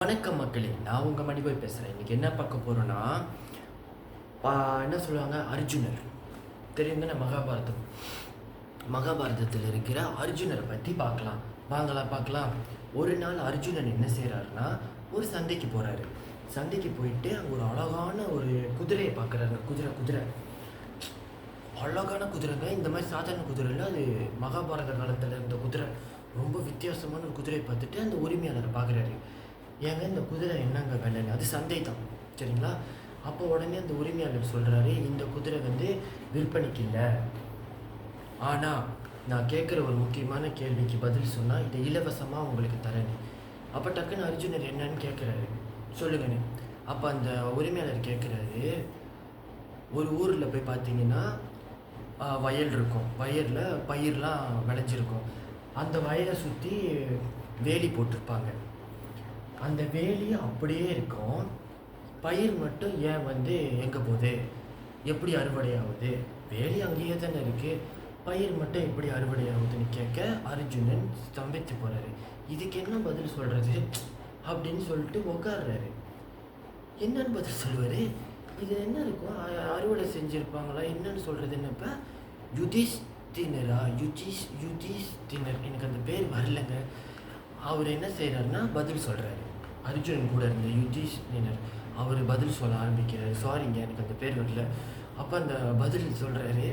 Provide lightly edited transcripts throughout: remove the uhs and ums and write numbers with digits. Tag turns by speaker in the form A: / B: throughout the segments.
A: வணக்கம் மக்களே, நான் உங்கள் மணிபாய் பேசுகிறேன். இன்றைக்கி என்ன பார்க்க போகிறோன்னா, என்ன சொல்லுவாங்க, அர்ஜுனர் தெரியும் தானே? மகாபாரதத்தில் இருக்கிற அர்ஜுனரை பற்றி பார்க்கலாம். பார்க்கலாம். ஒரு நாள் அர்ஜுனன் என்ன செய்கிறாருன்னா, ஒரு சந்தைக்கு போகிறாரு. சந்தைக்கு போயிட்டு அங்கே ஒரு அழகான ஒரு குதிரையை பார்க்குறாரு. குதிரை அழகான குதிரைங்க. இந்த மாதிரி சாதாரண குதிரையில் அது மகாபாரத காலத்தில் இருந்த குதிரை. ரொம்ப வித்தியாசமான ஒரு குதிரையை பார்த்துட்டு அந்த உரிமையாளரை பார்க்குறாரு. ஏங்க இந்த குதிரை என்னங்க விலைன்னு? அது சந்தை தான், சரிங்களா? அப்போ உடனே அந்த உரிமையாளர் சொல்கிறாரு, இந்த குதிரை விற்பனைக்கு இல்லை, ஆனால் நான் கேட்குற ஒரு முக்கியமான கேள்விக்கு பதில் சொன்னால் இதை இலவசமாக உங்களுக்கு தரேன். அப்போ டக்குன்னு அர்ஜுனர் என்னன்னு கேட்குறாரு, சொல்லுங்கண்ணே. அப்போ அந்த உரிமையாளர் கேட்குறாரு, ஒரு ஊரில் போய் பார்த்தீங்கன்னா வயல் இருக்கும், வயலில் பயிரெலாம் விளைஞ்சிருக்கும். அந்த வயலை சுற்றி வேலி போட்டிருப்பாங்க. அந்த வேலி அப்படியே இருக்கும், பயிர் மட்டும் ஏன் எங்கே போகுது, எப்படி அறுவடை ஆகுது? வேலி அங்கேயே தானே இருக்குது, பயிர் மட்டும் எப்படி அறுவடை ஆகுதுன்னு கேட்க அர்ஜுனன் ஸ்தம்பித்து போகிறாரு. இதுக்கு என்ன பதில் சொல்கிறது அப்படின்னு சொல்லிட்டு உட்காடுறாரு. என்னன்னு பதில் சொல்லுவார்? இது என்ன இருக்கும், அறுவடை செஞ்சுருப்பாங்களா என்னன்னு சொல்கிறது? என்னப்போ யுதிஷ்தினர், எனக்கு அந்த பேர் வரலைங்க. அவர் என்ன செய்கிறாருன்னா பதில் சொல்கிறாரு. அர்ஜுனன் கூட இருந்த யுதிஷ்தினர் அவர் பதில் சொல்ல ஆரம்பிக்கிறார். சாரிங்க, எனக்கு அந்த பேர் வரல. அப்போ அந்த பதில் சொல்கிறாரு,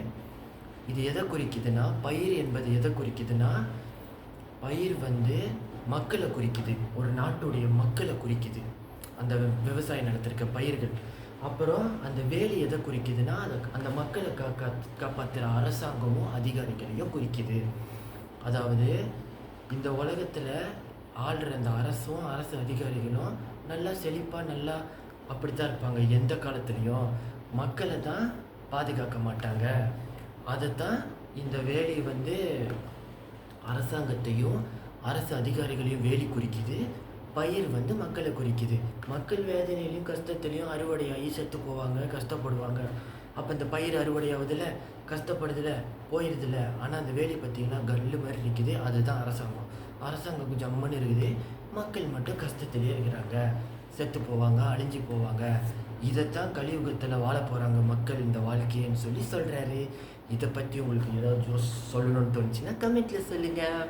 A: இது எதை குறிக்குதுன்னா, பயிர் என்பது எதை குறிக்குதுன்னா, பயிர் மக்களை குறிக்குது, ஒரு நாட்டுடைய மக்களை குறிக்குது, அந்த விவசாயம் நடத்திருக்க பயிர்கள். அப்புறம் அந்த வேலி எதை குறிக்குதுன்னா, அந்த மக்களை காப்பாற்றுற அரசாங்கமும் அதிகாரிகளையும் குறிக்குது. அதாவது இந்த உலகத்தில் ஆள்ற அந்த அரசு அதிகாரிகளும் நல்லா செழிப்பாக நல்லா அப்படித்தான் இருப்பாங்க. எந்த காலத்துலேயும் மக்களை தான் பாதுகாக்க மாட்டாங்க. அதைத்தான் இந்த வேலி அரசாங்கத்தையும் அரசு அதிகாரிகளையும் வேலி குறிக்குது. பயிர் மக்களை குறிக்குது. மக்கள் வேதனையிலையும் கஷ்டத்துலேயும் அறுவடையாகி செத்து போவாங்க, கஷ்டப்படுவாங்க. அப்போ இந்த பயிர் அறுவடையாவதில் கஷ்டப்படுதில்ல, போயிடுதில்ல. ஆனால் அந்த வேலி பார்த்திங்கன்னா கல்லு மாதிரி நிற்குது, அதுதான் அரசாங்கம் ஜம்முன்னு இருக்குது. மக்கள் மட்டும் கஷ்டத்திலே இருக்கிறாங்க, செத்து போவாங்க, அழிஞ்சு போவாங்க. இதைத்தான் கலியுகத்தில் வாழ போகிறாங்க மக்கள் இந்த வாழ்க்கைன்னு சொல்கிறாரு. இதை பற்றி உங்களுக்கு ஏதாவது சொல்லணும்னு தோணுச்சுன்னா கமெண்ட்டில் சொல்லுங்கள்.